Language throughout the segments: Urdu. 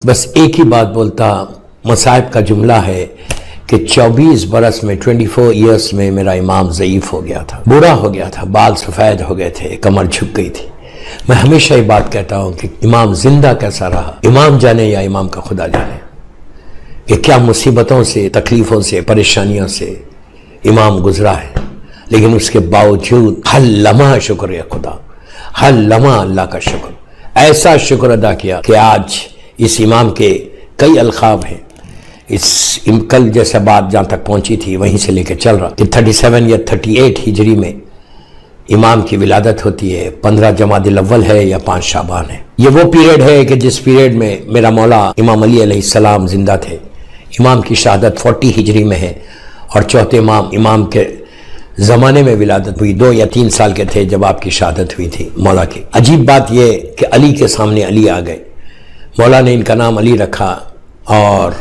بس ایک ہی بات بولتا، مصائب کا جملہ ہے کہ 24 برس میں 24 ایئرس میں میرا امام ضعیف ہو گیا تھا، برا ہو گیا تھا، بال سفید ہو گئے تھے، کمر جھک گئی تھی۔ میں ہمیشہ یہ بات کہتا ہوں کہ امام زندہ کیسا رہا، امام جانے یا امام کا خدا جانے، کہ کیا مصیبتوں سے، تکلیفوں سے، پریشانیوں سے امام گزرا ہے، لیکن اس کے باوجود ہر لمحہ شکر ہے خدا، ہر لمحہ اللہ کا شکر، ایسا شکر ادا کیا کہ آج اس امام کے کئی القاب ہیں۔ اس کل جیسا بات جہاں تک پہنچی تھی وہیں سے لے کے چل رہا کہ 37 یا 38 ہجری میں امام کی ولادت ہوتی ہے، 15 جمادی الاول ہے یا 5 شعبان ہے۔ یہ وہ پیریڈ ہے کہ جس پیریڈ میں میرا مولا امام علی علیہ السلام زندہ تھے۔ امام کی شہادت 40 ہجری میں ہے اور چوتھے امام کے زمانے میں ولادت ہوئی، 2 یا 3 سال کے تھے جب آپ کی شہادت ہوئی تھی مولا کی۔ عجیب بات یہ کہ علی کے سامنے علی آ گئے، مولا نے ان کا نام علی رکھا، اور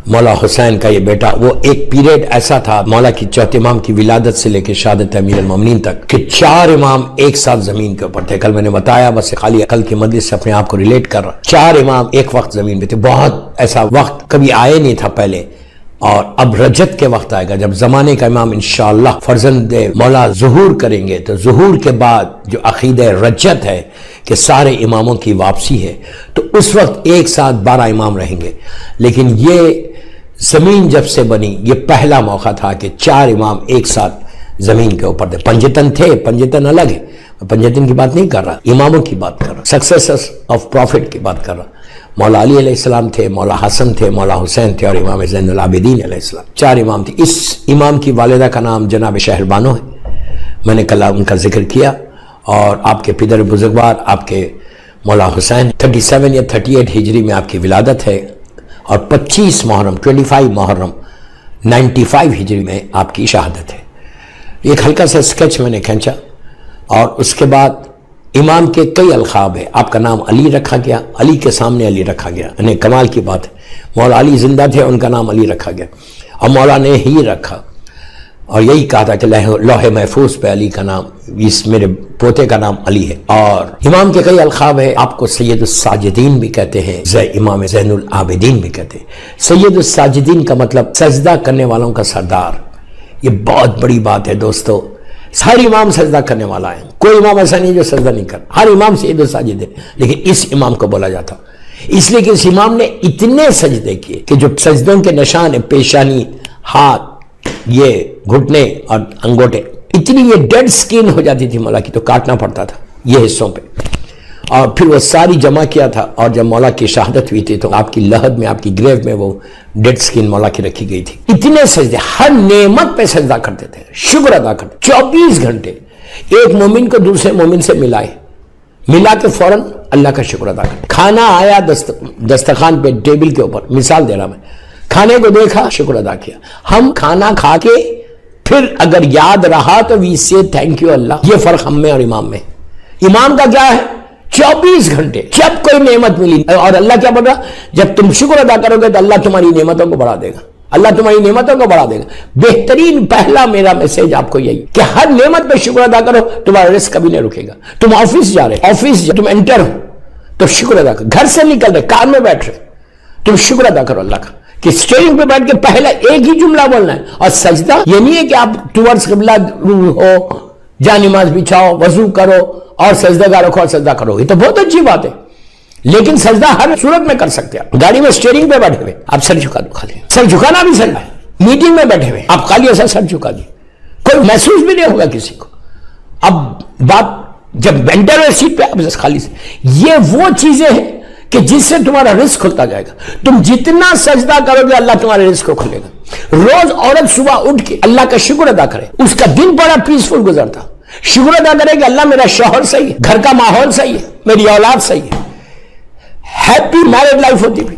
مولا حسین کا یہ بیٹا، وہ ایک پیریڈ ایسا تھا مولا کی چوتھے امام کی ولادت سے لے کے شہادت امیر المومنین تک کہ 4 امام ایک ساتھ زمین کے اوپر تھے۔ کل میں نے بتایا، بس خالی عقل کی مجلس سے اپنے آپ کو ریلیٹ کر رہا، 4 امام ایک وقت زمین پہ تھے۔ بہت ایسا وقت کبھی آئے نہیں تھا پہلے، اور اب رجت کے وقت آئے گا جب زمانے کا امام انشاءاللہ فرزند مولا ظہور کریں گے، تو ظہور کے بعد جو عقیدہ رجت ہے کہ سارے اماموں کی واپسی ہے، تو اس وقت ایک ساتھ 12 امام رہیں گے۔ لیکن یہ زمین جب سے بنی، یہ پہلا موقع تھا کہ 4 امام ایک ساتھ زمین کے اوپر تھے۔ پنجتن تھے، پنجتن الگ ہے، پنجتن کی بات نہیں کر رہا، اماموں کی بات کر رہا، سکسیسرز آف پروفٹ کی بات کر رہا۔ مولا علی علیہ السلام تھے، مولا حسن تھے، مولا حسین تھے، اور امام زین العابدین علیہ السلام، 4 امام تھے۔ اس امام کی والدہ کا نام جناب شہر بانو ہے، میں نے کل ان کا ذکر کیا، اور آپ کے پدر بزرگوار آپ کے مولا حسین 37 یا 38 ہجری میں آپ کی ولادت ہے، اور 25 محرم 25 محرم 95 ہجری میں آپ کی شہادت ہے۔ ایک ہلکا سا سکیچ میں نے کھینچا، اور اس کے بعد امام کے کئی القاب ہیں۔ آپ کا نام علی رکھا گیا، علی کے سامنے علی رکھا گیا، یعنی کمال کی بات ہے، مولا علی زندہ تھے، ان کا نام علی رکھا گیا، اور مولا نے ہی رکھا، اور یہی کہا تھا کہ لوح محفوظ پہ علی کا نام، اس میرے پوتے کا نام علی ہے۔ اور امام کے کئی القاب ہیں، آپ کو سید الساجدین بھی کہتے ہیں، امام زین العابدین بھی کہتے ہیں۔ سید الساجدین کا مطلب سجدہ کرنے والوں کا سردار۔ یہ بہت بڑی بات ہے دوستو، ہر امام سجدہ کرنے والا ہے، کوئی امام ایسا نہیں جو سجدہ نہیں کر، ہر امام سید الساجدین، لیکن اس امام کو بولا جاتا اس لیے کہ اس امام نے اتنے سجدے کیے کہ جو سجدوں کے نشان ہیں، پیشانی، ہاتھ، یہ گھٹنے اور انگوٹے، اتنی یہ ڈیڈ سکین ہو جاتی تھی مولا کی، تو کاٹنا پڑتا تھا یہ حصوں پہ، اور پھر وہ ساری جمع کیا تھا، اور جب مولا کی شہادت ہوئی تھی تو آپ کی لحد میں، آپ کی گریو میں وہ ڈیڈ سکین مولا کی رکھی گئی تھی۔ اتنے سجدے، ہر نعمت پہ سجدہ کرتے تھے، شکر ادا کرتے، 24 گھنٹے ایک مومن کو دوسرے مومن سے ملا کے فوراً اللہ کا شکر ادا کرتے۔ کھانا آیا دسترخوان پہ، ٹیبل کے اوپر، مثال دے رہا میں، کھانے کو دیکھا، شکر ادا کیا۔ ہم کھانا کھا کے پھر اگر یاد رہا تو وی سے تھینک یو اللہ۔ یہ فرق ہم میں اور امام میں۔ امام کا کیا ہے؟ 24 گھنٹے جب کوئی نعمت ملی، اور اللہ کیا بول رہا، جب تم شکر ادا کرو گے تو اللہ تمہاری نعمتوں کو بڑھا دے گا، اللہ تمہاری نعمتوں کو بڑھا دے گا۔ بہترین پہلا میرا میسج آپ کو یہی کہ ہر نعمت پہ شکر ادا کرو، تمہارا رزق کبھی نہیں رکے گا۔ تم آفس جا رہے، تم انٹر ہو تو شکر ادا کرو، گھر سے نکل رہے، کار میں بیٹھ رہے، تم شکر ادا کرو اللہ کا، کہ اسٹیئرنگ پہ بیٹھ کے پہلا ایک ہی جملہ بولنا ہے۔ اور سجدہ یہ نہیں ہے کہ آپ ٹورڈز قبلہ ہو، جا نماز بچھاؤ، وضو کرو اور سجدہ گاہ رکھو اور سجدہ کرو، یہ تو بہت اچھی بات ہے، لیکن سجدہ ہر صورت میں کر سکتے ہیں۔ گاڑی میں اسٹیئرنگ پہ بیٹھے ہوئے آپ سر جھکا دو، خالی سر جھکانا بھی سجدہ ہے۔ میٹنگ میں بیٹھے ہوئے آپ خالی ایسا سر جھکا دیے، کوئی محسوس بھی نہیں ہوگا کسی کو۔ اب بات جب انٹر ہوئے سیٹ پہ، آپ خالی سے، یہ وہ چیزیں ہیں کہ جس سے تمہارا رزق کھلتا جائے گا۔ تم جتنا سجدہ کرو گے اللہ تمہارے رزق کو کھلے گا۔ روز عورت صبح اٹھ کے اللہ کا شکر ادا کرے، اس کا دن بڑا پیسفل گزرتا، شکر ادا کرے کہ اللہ میرا شوہر صحیح ہے، گھر کا ماحول صحیح ہے، میری اولاد صحیح ہے، ہیپی میرڈ لائف ہوتی بھی۔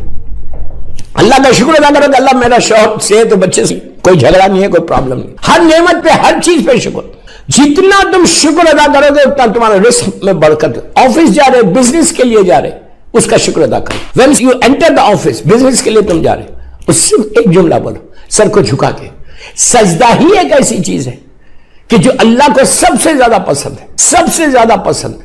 اللہ کا شکر ادا کرو کہ اللہ میرا شوہر صحت و بچے سے کوئی جھگڑا نہیں ہے، کوئی پرابلم نہیں، ہر نعمت پہ، ہر چیز پہ شکر۔ جتنا تم شکر ادا کرو گے اتنا تمہارے رزق میں برکت۔ آفس جا رہے، بزنس کے لیے جا رہے، اس کا شکر ادا کرو۔ when you enter the office، business کے لیے تم جا رہے، اس سے ایک جملہ بولو سر کو جھکا کے۔ سجدہ ہی ایک ایسی چیز ہے کہ جو اللہ کو سب سے زیادہ پسند ہے، سب سے زیادہ پسند ہے۔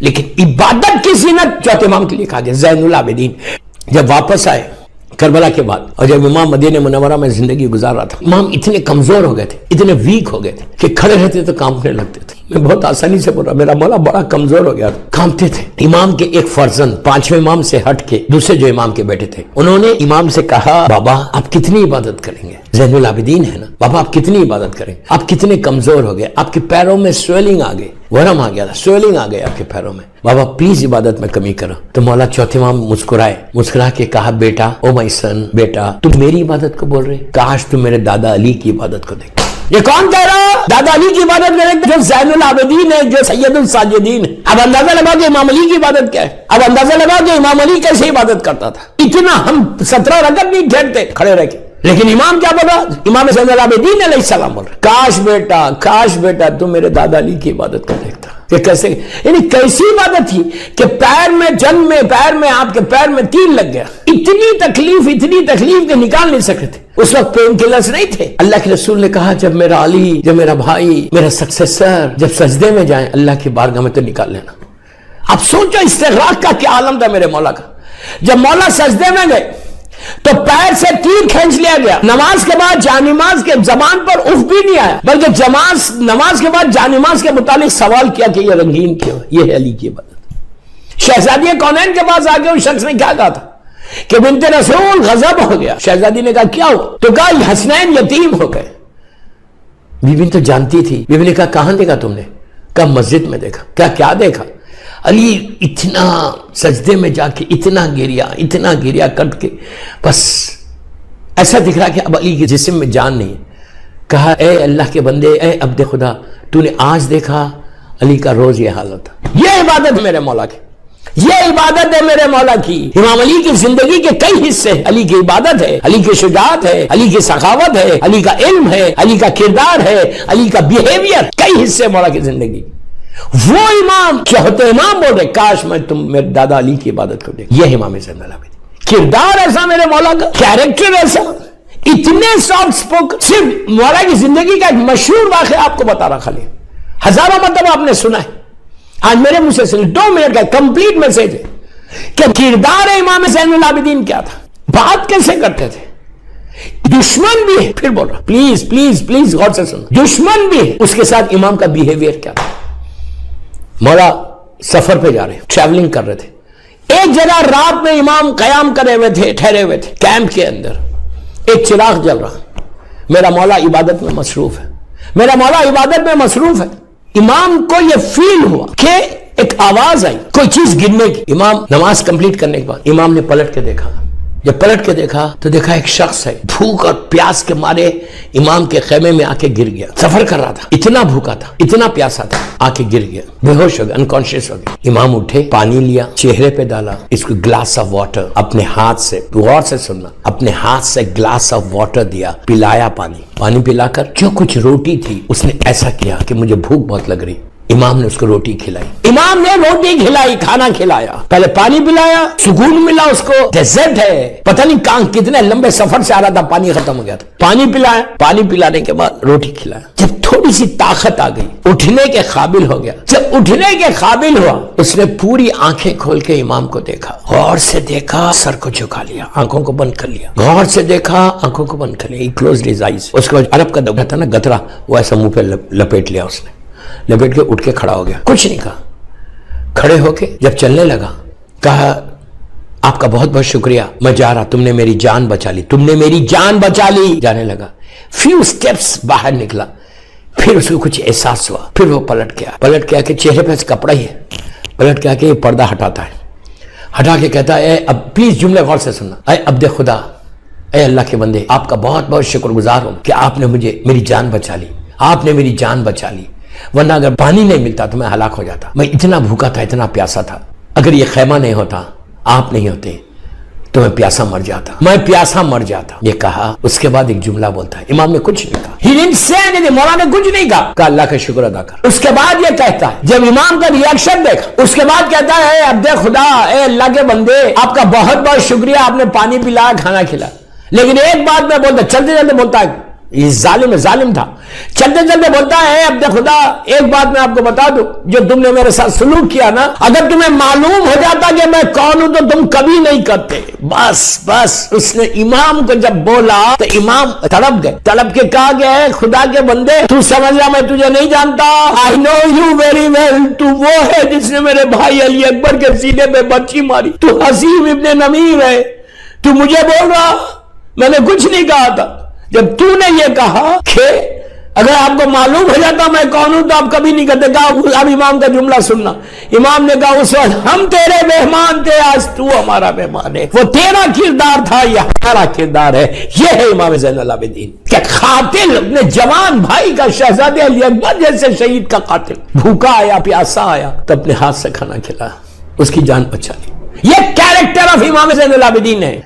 لیکن عبادت کی زینت چوتھے امام کے لیے کہا گیا. زین العابدین جب واپس آئے کربلا کے بعد اور جب امام مدینہ منورہ میں زندگی گزار رہا تھا، امام اتنے کمزور ہو گئے تھے، اتنے ویک ہو گئے تھے کہ کھڑے رہتے تو کانپنے لگتے تھے. میں بہت آسانی سے بول رہا، میرا مولا بڑا کمزور ہو گیا تھا، کانپتے تھے. امام کے ایک فرزند پانچویں امام سے ہٹ کے دوسرے جو امام کے بیٹے تھے، انہوں نے امام سے کہا بابا آپ کتنی عبادت کریں گے، زین العابدین ہے نا، بابا آپ کتنی عبادت کریں، آپ کتنے کمزور ہو گئے، آپ کے پیروں میں سویلنگ آ گئی، ورم آ گیا تھا، سویلنگ آ گئی آپ کے پیروں میں، بابا پلیز عبادت میں کمی کرو. تو مولا چوتھے امام مسکرائے، مسکرا کے کہا بیٹا، او مائی سن، بیٹا تم میری عبادت کو بول رہے، کاش تم میرے دادا علی کی عبادت کو دیکھ. یہ کون کہہ رہا؟ دادا علی کی عبادت کریں جو زین العابدین ہے، جو سید الساجدین ہے. اب اندازہ لگا کہ امام علی کی عبادت کیا ہے، اب اندازہ لگا کہ امام علی کیسے عبادت کرتا تھا. اتنا ہم 17 رکعت نہیں ٹھہرتے کھڑے رہ کے، لیکن امام کیا بول رہا؟ امام زین العابدین علیہ السلام بول رہا کاش بیٹا تم میرے دادا علی کی عبادت کو دیکھتا. کہ کیسے، یعنی کیسی عبادت تھی کہ پیر میں جنگ میں پیر میں آپ کے پیر میں تین لگ گیا. اتنی تکلیف کہ نکال نہیں سکتے تھے. اس وقت پین کلرز نہیں تھے. اللہ کے رسول نے کہا جب میرا علی، جب میرا بھائی، میرا سکسیسر جب سجدے میں جائیں اللہ کی بارگاہ میں تو نکال لینا. اب سوچو استغراق کا کیا عالم تھا میرے مولا کا. جب مولا سجدے میں گئے تو پیر سے تیر کھینچ لیا گیا. نماز کے بعد جانماز کے زبان پر اف بھی نہیں آیا، بلکہ نماز کے بعد جانماز کے متعلق سوال کیا کہ یہ رنگین کیوں، یہ ہے علی کی عبادت. شہزادی کونین کے پاس آ کے اس شخص نے کیا کہا تھا کہ بنت رسول غضب ہو گیا. شہزادی نے کہا کیا ہوا؟ تو کہا حسنین یتیم ہو گئے. بی بی تو جانتی تھی. بی بی نے کہا کہاں دیکھا تم نے؟ کہا مسجد میں دیکھا. کیا دیکھا؟ علی اتنا سجدے میں جا کے اتنا گریا کٹ کے، بس ایسا دکھ رہا کہ اب علی کے جسم میں جان نہیں. کہا اے اللہ کے بندے، اے عبد خدا، تو نے آج دیکھا علی کا روز یہ حالت. یہ عبادت میرے مولا کی، یہ عبادت ہے میرے مولا کی. امام علی کی زندگی کے کئی حصے ہیں. علی کی عبادت ہے، علی کی شجاعت ہے، علی کی سخاوت ہے، علی کا علم ہے، علی کا کردار ہے، علی کا بیہیویئر، کئی حصے مولا کی زندگی. وہ امام چوتھے امام بول رہے کاش میں تم میرے دادا علی کی عبادت کو دیکھ. یہ امام زین العابدین، کردار ایسا میرے مولا کا، کیریکٹر ایسا، اتنے سافٹ سپوکن. صرف مولا کی زندگی کا ایک مشہور واقعہ آپ کو بتا رہا، خالی ہزاروں مرتبہ آپ نے سنا ہے، آج میرے منہ سے سن 2 منٹ کا کمپلیٹ میسج ہے کہ کردار امام زین العابدین کیا تھا، بات کیسے کرتے تھے. دشمن بھی ہے، پھر بول رہا پلیز غور سے سنو، دشمن بھی ہے، اس کے ساتھ امام کا بیہیویئر کیا تھا. مولا سفر پہ جا رہے، ٹریولنگ کر رہے تھے. ایک جگہ رات میں امام قیام کرے ہوئے تھے، ٹھہرے ہوئے تھے کیمپ کے اندر. ایک چراغ جل رہا. میرا مولا عبادت میں مصروف ہے، میرا مولا عبادت میں مصروف ہے. امام کو یہ فیل ہوا کہ ایک آواز آئی کوئی چیز گرنے کی. امام نماز کمپلیٹ کرنے کے بعد امام نے پلٹ کے دیکھا. جب پلٹ کے دیکھا تو دیکھا ایک شخص ہے، بھوک اور پیاس کے مارے امام کے خیمے میں آ کے گر گیا. سفر کر رہا تھا، اتنا بھوکا تھا، اتنا پیاسا تھا، آ کے گر گیا، بے ہوش ہو گیا، انکانشیس ہو گیا. امام اٹھے، پانی لیا، چہرے پہ ڈالا، اس کو گلاس آف واٹر اپنے ہاتھ سے، غور سے سننا، اپنے ہاتھ سے گلاس آف واٹر دیا، پلایا. پانی پلا کر جو کچھ روٹی تھی اس نے ایسا کیا کہ مجھے بھوک بہت لگ رہی. امام نے اس کو روٹی کھلائی، امام نے روٹی کھلائی، کھانا کھلایا، پہلے پانی پلایا، سکون ملا اس کو. ڈیزرٹ ہے، پتہ نہیں کہاں کتنے لمبے سفر سے آ رہا تھا، پانی ختم ہو گیا تھا. پانی پلایا، پانی پلانے کے بعد روٹی کھلایا. جب تھوڑی سی طاقت آ گئی، اٹھنے کے قابل ہو گیا. جب اٹھنے کے قابل ہوا، اس نے پوری آنکھیں کھول کے امام کو دیکھا، غور سے دیکھا، سر کو جھکا لیا، آنکھوں کو بند کر لیا. غور سے دیکھا، آنکھوں کو بند کر لیا. He closed his eyes. اس کو عرب کا دبا تھا نا گترا، وہ ایسا منہ پہ لپیٹ لیا. اس نے لپیٹ کے اٹھ کے کھڑا ہو گیا، کچھ نہیں کہا. کھڑے ہو کے جب چلنے لگا کہا آپ کا بہت بہت شکریہ، میں جا رہا، تم نے میری جان بچا لی، تم نے میری جان بچا لی. جانے لگا، فیو سٹیپس باہر نکلا، پھر اس کو کچھ احساس ہوا. پھر وہ پلٹ کے آ کے چہرے پہ کپڑا ہی ہے، پلٹ کے آ کے یہ پردہ ہٹاتا ہے، ہٹا کے کہتا ہے اے اب پلیز جملے غور سے سننا، اے عبد خدا، اے اللہ کے بندے، آپ کا بہت بہت شکر گزار ہوں کہ آپ نے مجھے میری جان بچا لی، آپ نے میری جان بچا لی، ورنہ اگر پانی نہیں ملتا تو میں ہلاک ہو جاتا. میں اتنا بھوکا تھا، اتنا پیاسا تھا، اگر یہ خیمہ نہیں ہوتا، آپ نہیں ہوتے تو میں پیاسا مر جاتا، میں پیاسا مر جاتا. یہ کہا، اس کے بعد ایک جملہ بولتا ہے، امام نے کچھ نہیں کہا، He didn't say anything. مولا نے کچھ نہیں کہا اللہ کا شکر ادا کر. اس کے بعد یہ کہتا ہے، جب امام کا ریاکشن دیکھا، اس کے بعد کہتا ہے اے عبد خدا، اے اللہ کے بندے، آپ کا بہت بہت شکریہ، آپ نے پانی پلایا، کھانا کھلایا. لیکن ایک بات میں بولتا، چلتے چلتے بولتا ہے یہ ظالم تھا. چلتے چلتے بولتا ہے عبد خدا ایک بات میں آپ کو بتا دوں, جو تم نے میرے ساتھ سلوک کیا نا, اگر تمہیں معلوم ہو جاتا کہ میں کون ہوں تو تم کبھی نہیں کرتے. بس اس نے امام کو جب بولا تو امام تڑپ گئے, تڑپ کے کہا کہ اے خدا کے بندے تو سمجھ رہا میں تجھے نہیں جانتا, I know you very well, تو وہ ہے جس نے میرے بھائی علی اکبر کے سینے پہ برچی ماری, تو حسیم ابن نمیر ہے, تو مجھے بول رہا میں نے کچھ نہیں کہا تھا. جب تو نے یہ کہا کہ اگر آپ کو معلوم ہو جاتا میں کون ہوں تو آپ کبھی نہیں کرتے, کہا اب امام کا جملہ سننا. امام نے کہا اس وقت ہم تیرے مہمان تھے, آج تو ہمارا مہمان ہے. وہ تیرا کردار تھا, یہ ہمارا کردار ہے. یہ ہے امام زین العابدین کہ قاتل اپنے جوان بھائی کا, شہزادے علی اکبر جیسے شہید کا قاتل, بھوکا آیا پیاسا آیا تو اپنے ہاتھ سے کھانا کھلایا, اس کی جان بچا لی. یہ کیریکٹر آف امام زین العابدین ہے.